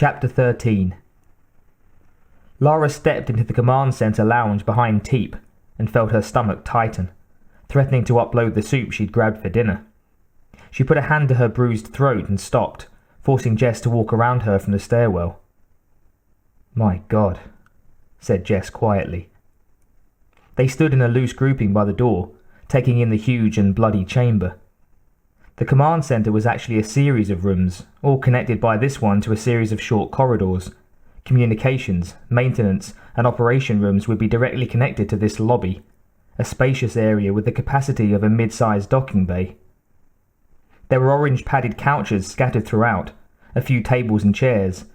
Chapter 13. Lara stepped into the command center lounge behind Teep and felt her stomach tighten, threatening to upload the soup she'd grabbed for dinner. She put a hand to her bruised throat and stopped, forcing Jess to walk around her from the stairwell. "My God," said Jess quietly. They stood in a loose grouping by the door, taking in the huge and bloody chamber. The command center was actually a series of rooms, all connected by this one to a series of short corridors. Communications, maintenance, and operation rooms would be directly connected to this lobby, a spacious area with the capacity of a mid-sized docking bay. There were orange padded couches scattered throughout, a few tables and chairs,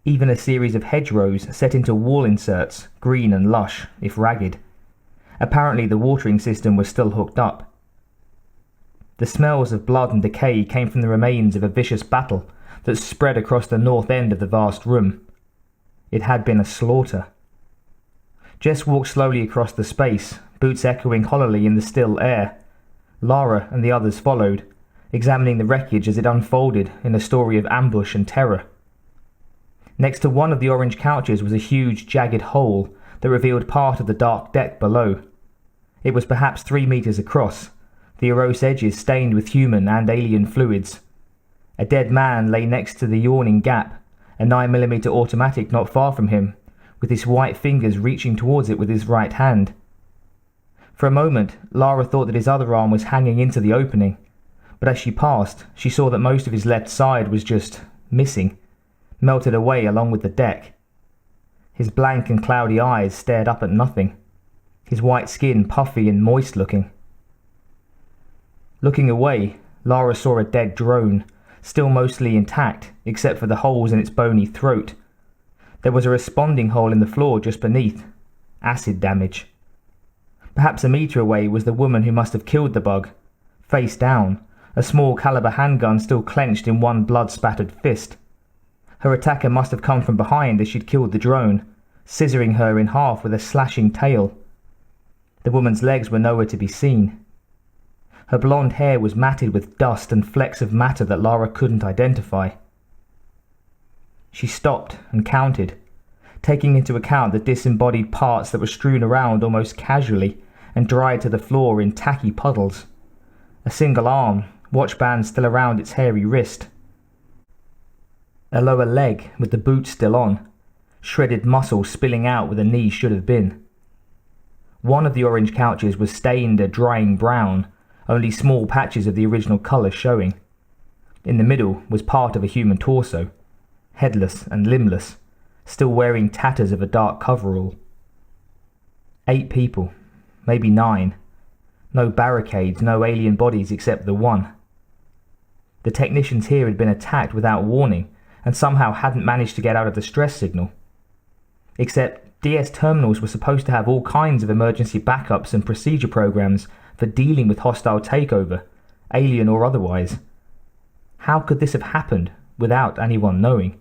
even a series of hedgerows set into wall inserts, green and lush, if ragged. Apparently the watering system was still hooked up. The smells of blood and decay came from the remains of a vicious battle that spread across the north end of the vast room. It had been a slaughter. Jess walked slowly across the space, boots echoing hollowly in the still air. Lara and the others followed, examining the wreckage as it unfolded in a story of ambush and terror. Next to one of the orange couches was a huge, jagged hole that revealed part of the dark deck below. It was perhaps 3 meters across, the morose edges stained with human and alien fluids. A dead man lay next to the yawning gap, a 9mm automatic not far from him, with his white fingers reaching towards it with his right hand. For a moment, Lara thought that his other arm was hanging into the opening, but as she passed, she saw that most of his left side was just missing, melted away along with the deck. His blank and cloudy eyes stared up at nothing, his white skin puffy and moist-looking. Looking away, Lara saw a dead drone, still mostly intact except for the holes in its bony throat. There was a responding hole in the floor just beneath. Acid damage. Perhaps a meter away was the woman who must have killed the bug. Face down, a small caliber handgun still clenched in one blood-spattered fist. Her attacker must have come from behind as she'd killed the drone, scissoring her in half with a slashing tail. The woman's legs were nowhere to be seen. Her blonde hair was matted with dust and flecks of matter that Lara couldn't identify. She stopped and counted, taking into account the disembodied parts that were strewn around almost casually and dried to the floor in tacky puddles. A single arm, watch band still around its hairy wrist. A lower leg with the boot still on, shredded muscle spilling out where the knee should have been. One of the orange couches was stained a drying brown, only small patches of the original colour showing. In the middle was part of a human torso, headless and limbless, still wearing tatters of a dark coverall. 8 people, maybe 9. No barricades, no alien bodies except the one. The technicians here had been attacked without warning and somehow hadn't managed to get out of the stress signal. Except DS terminals were supposed to have all kinds of emergency backups and procedure programs for dealing with hostile takeover, alien or otherwise. How could this have happened without anyone knowing?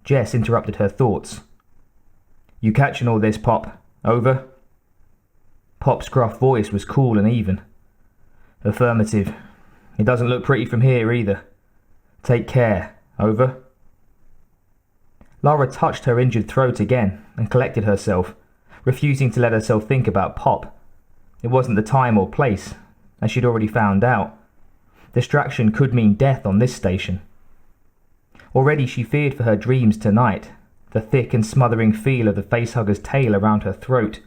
Jess interrupted her thoughts. "You catching all this, Pop? Over?" Pop's gruff voice was cool and even. "Affirmative. It doesn't look pretty from here either. Take care. Over?" Lara touched her injured throat again and collected herself, refusing to let herself think about Pop. It wasn't the time or place, as she'd already found out. Distraction could mean death on this station. Already she feared for her dreams tonight, the thick and smothering feel of the facehugger's tail around her throat.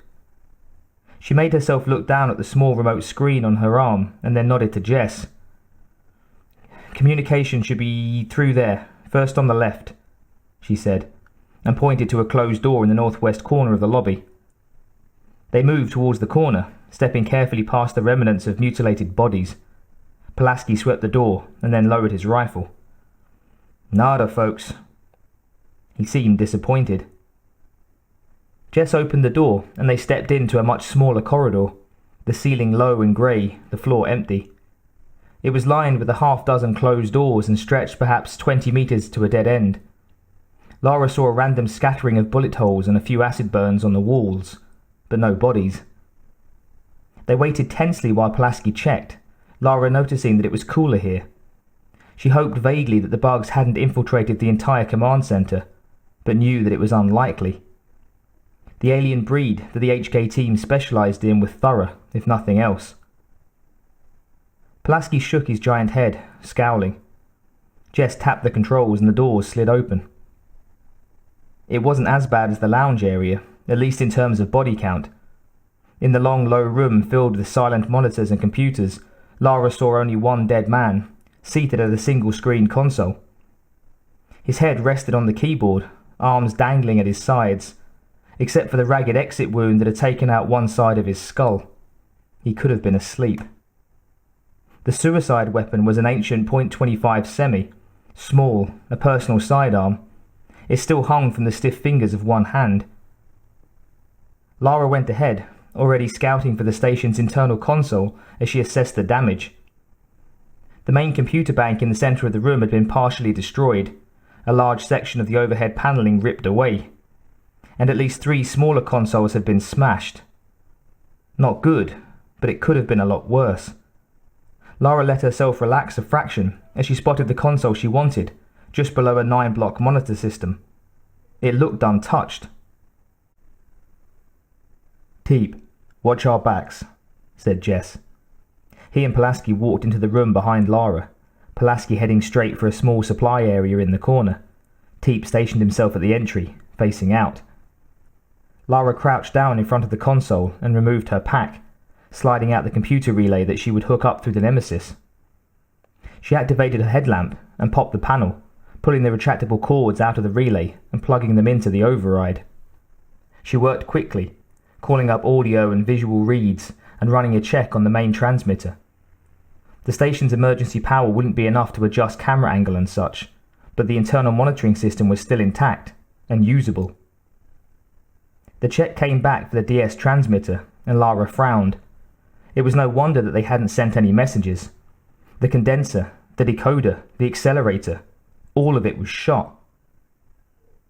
She made herself look down at the small remote screen on her arm and then nodded to Jess. "Communication should be through there, first on the left," she said, and pointed to a closed door in the northwest corner of the lobby. They moved towards the corner, stepping carefully past the remnants of mutilated bodies. Pulaski swept the door and then lowered his rifle. "Nada, folks." He seemed disappointed. Jess opened the door and they stepped into a much smaller corridor, the ceiling low and grey, the floor empty. It was lined with a half-dozen closed doors and stretched perhaps 20 meters to a dead end. Lara saw a random scattering of bullet holes and a few acid burns on the walls, but no bodies. They waited tensely while Pulaski checked, Lara noticing that it was cooler here. She hoped vaguely that the bugs hadn't infiltrated the entire command center, but knew that it was unlikely. The alien breed that the HK team specialized in were thorough, if nothing else. Pulaski shook his giant head, scowling. Jess tapped the controls and the doors slid open. It wasn't as bad as the lounge area, at least in terms of body count. In the long, low room filled with silent monitors and computers, Lara saw only one dead man, seated at a single-screen console. His head rested on the keyboard, arms dangling at his sides, except for the ragged exit wound that had taken out one side of his skull. He could have been asleep. The suicide weapon was an ancient .25 semi, small, a personal sidearm. It still hung from the stiff fingers of one hand. Lara went ahead, already scouting for the station's internal console as she assessed the damage. The main computer bank in the center of the room had been partially destroyed, a large section of the overhead paneling ripped away, and at least 3 smaller consoles had been smashed. Not good, but it could have been a lot worse. Lara let herself relax a fraction as she spotted the console she wanted, just below a 9-block monitor system. It looked untouched. "Teep, watch our backs," said Jess. He and Pulaski walked into the room behind Lara, Pulaski heading straight for a small supply area in the corner. Teep stationed himself at the entry, facing out. Lara crouched down in front of the console and removed her pack, sliding out the computer relay that she would hook up through the Nemesis. She activated her headlamp and popped the panel, pulling the retractable cords out of the relay and plugging them into the override. She worked quickly, calling up audio and visual reads and running a check on the main transmitter. The station's emergency power wouldn't be enough to adjust camera angle and such, but the internal monitoring system was still intact and usable. The check came back for the DS transmitter, and Lara frowned. It was no wonder that they hadn't sent any messages. The condenser, the decoder, the accelerator, all of it was shot.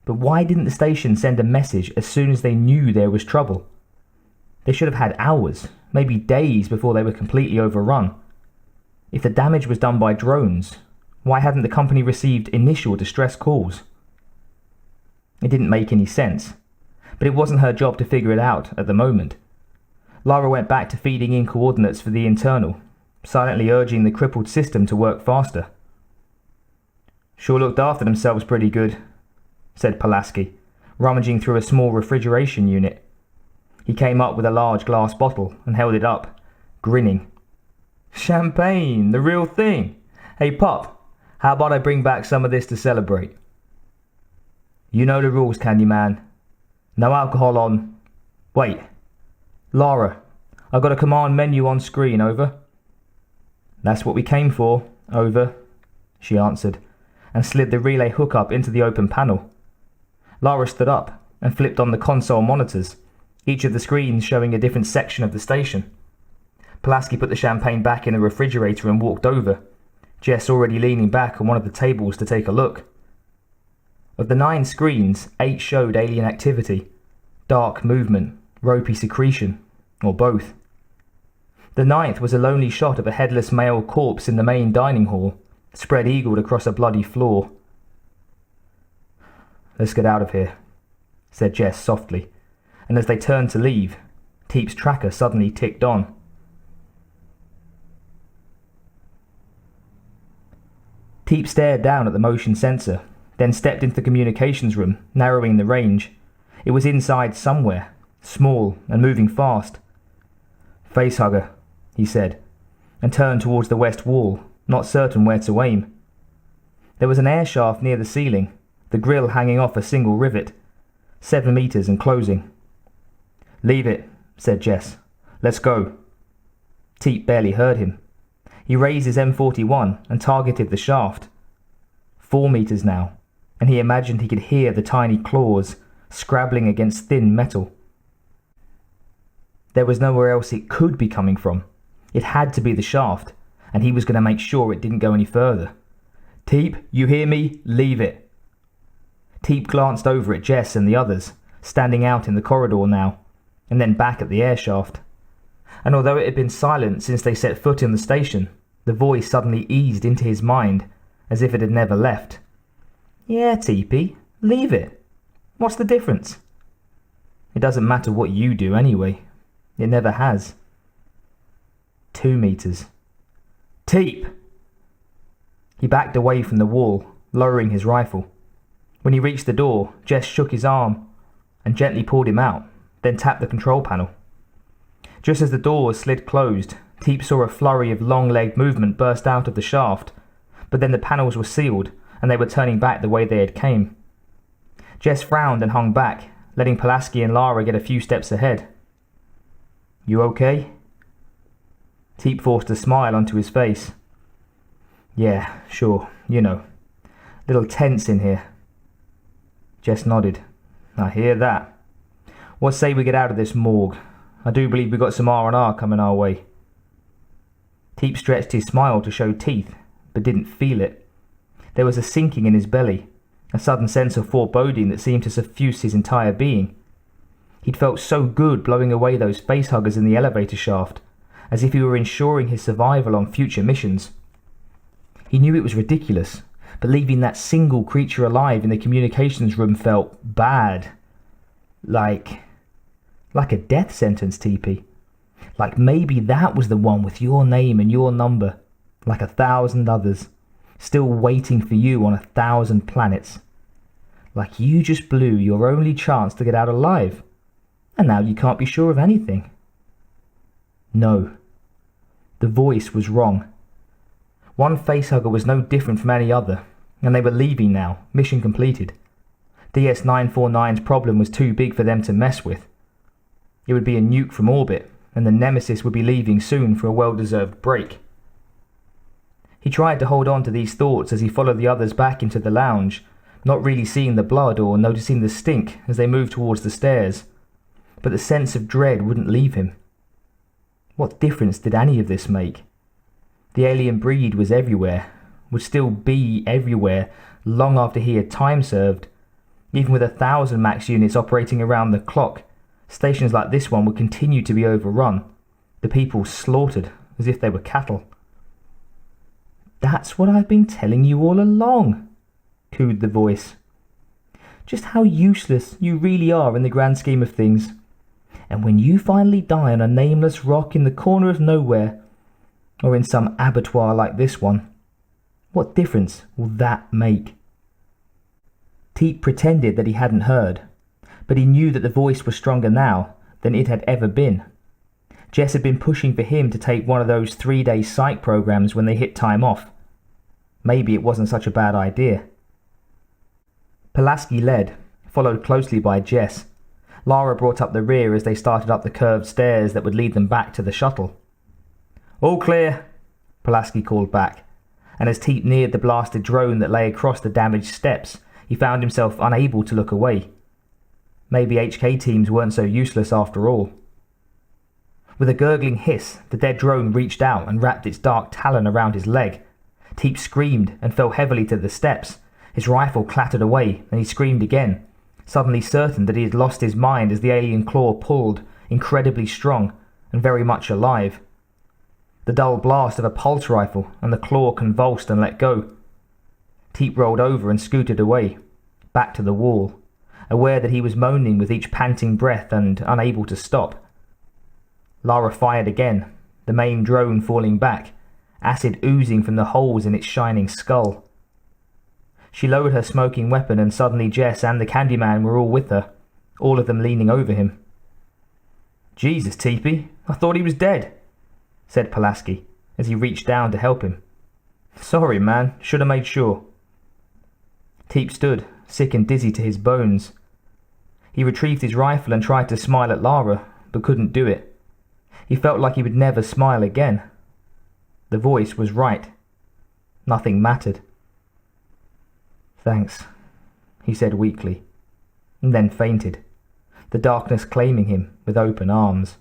But why didn't the station send a message as soon as they knew there was trouble? They should have had hours, maybe days before they were completely overrun. If the damage was done by drones, why hadn't the company received initial distress calls? It didn't make any sense, but it wasn't her job to figure it out at the moment. Lara went back to feeding in coordinates for the internal, silently urging the crippled system to work faster. "Sure looked after themselves pretty good," said Pulaski, rummaging through a small refrigeration unit. He came up with a large glass bottle and held it up, grinning. "Champagne, the real thing. Hey, Pop, how about I bring back some of this to celebrate?" "You know the rules, Candyman. No alcohol on... Wait. Lara, I've got a command menu on screen, over." "That's what we came for, over," she answered, and slid the relay hookup into the open panel. Lara stood up and flipped on the console monitors, each of the screens showing a different section of the station. Pulaski put the champagne back in the refrigerator and walked over, Jess already leaning back on one of the tables to take a look. Of the 9 screens, 8 showed alien activity, dark movement, ropey secretion, or both. The 9th was a lonely shot of a headless male corpse in the main dining hall, spread-eagled across a bloody floor. "Let's get out of here," said Jess softly, and as they turned to leave, Teep's tracker suddenly ticked on. Teep stared down at the motion sensor, then stepped into the communications room, narrowing the range. It was inside somewhere, small and moving fast. "Facehugger," he said, and turned towards the west wall, not certain where to aim. There was an air shaft near the ceiling, the grill hanging off a single rivet, 7 meters and closing. "Leave it," said Jess. "Let's go." Teep barely heard him. He raised his M41 and targeted the shaft. 4 meters now, and he imagined he could hear the tiny claws scrabbling against thin metal. There was nowhere else it could be coming from. It had to be the shaft, and he was going to make sure it didn't go any further. "Teep, you hear me? Leave it." Teep glanced over at Jess and the others, standing out in the corridor now, and then back at the air shaft. And although it had been silent since they set foot in the station, the voice suddenly eased into his mind as if it had never left. "Yeah, Teepee, leave it. What's the difference? It doesn't matter what you do anyway. It never has." 2 meters. "Teep!" He backed away from the wall, lowering his rifle. When he reached the door, Jess shook his arm and gently pulled him out, then tapped the control panel. Just as the doors slid closed, Teep saw a flurry of long-legged movement burst out of the shaft, but then the panels were sealed and they were turning back the way they had came. Jess frowned and hung back, letting Pulaski and Lara get a few steps ahead. "You okay?" Teep forced a smile onto his face. "Yeah, sure, you know. Little tense in here." Jess nodded. "I hear that. What say we get out of this morgue? I do believe we got some R&R coming our way." Teep stretched his smile to show teeth, but didn't feel it. There was a sinking in his belly, a sudden sense of foreboding that seemed to suffuse his entire being. He'd felt so good blowing away those facehuggers in the elevator shaft, as if he were ensuring his survival on future missions. He knew it was ridiculous, but leaving that single creature alive in the communications room felt bad. Like a death sentence, Teepee. Like maybe that was the one with your name and your number, like 1,000 others, still waiting for you on 1,000 planets. Like you just blew your only chance to get out alive, and now you can't be sure of anything. No. The voice was wrong. One facehugger was no different from any other, and they were leaving now, mission completed. DS-949's problem was too big for them to mess with. It would be a nuke from orbit, and the Nemesis would be leaving soon for a well-deserved break. He tried to hold on to these thoughts as he followed the others back into the lounge, not really seeing the blood or noticing the stink as they moved towards the stairs. But the sense of dread wouldn't leave him. What difference did any of this make? The alien breed was everywhere, would still be everywhere long after he had time served. Even with 1,000 max units operating around the clock, stations like this one would continue to be overrun, the people slaughtered as if they were cattle. "That's what I've been telling you all along," cooed the voice. "Just how useless you really are in the grand scheme of things. And when you finally die on a nameless rock in the corner of nowhere, or in some abattoir like this one, what difference will that make?" Teep pretended that he hadn't heard, but he knew that the voice was stronger now than it had ever been. Jess had been pushing for him to take one of those 3-day psych programs when they hit time off. Maybe it wasn't such a bad idea. Pulaski led, followed closely by Jess. Lara brought up the rear as they started up the curved stairs that would lead them back to the shuttle. "All clear," Pulaski called back, and as Teep neared the blasted drone that lay across the damaged steps, he found himself unable to look away. Maybe HK teams weren't so useless after all. With a gurgling hiss, the dead drone reached out and wrapped its dark talon around his leg. Teep screamed and fell heavily to the steps. His rifle clattered away, and he screamed again, suddenly certain that he had lost his mind as the alien claw pulled, incredibly strong and very much alive. The dull blast of a pulse rifle, and the claw convulsed and let go. Teep rolled over and scooted away, back to the wall, aware that he was moaning with each panting breath and unable to stop. Lara fired again, the main drone falling back, acid oozing from the holes in its shining skull. She lowered her smoking weapon, and suddenly Jess and the Candyman were all with her, all of them leaning over him. "Jesus, Teepee, I thought he was dead," said Pulaski, as he reached down to help him. "Sorry, man, should have made sure." Teep stood, sick and dizzy to his bones. He retrieved his rifle and tried to smile at Lara, but couldn't do it. He felt like he would never smile again. The voice was right. Nothing mattered. "Thanks," he said weakly, and then fainted, the darkness claiming him with open arms.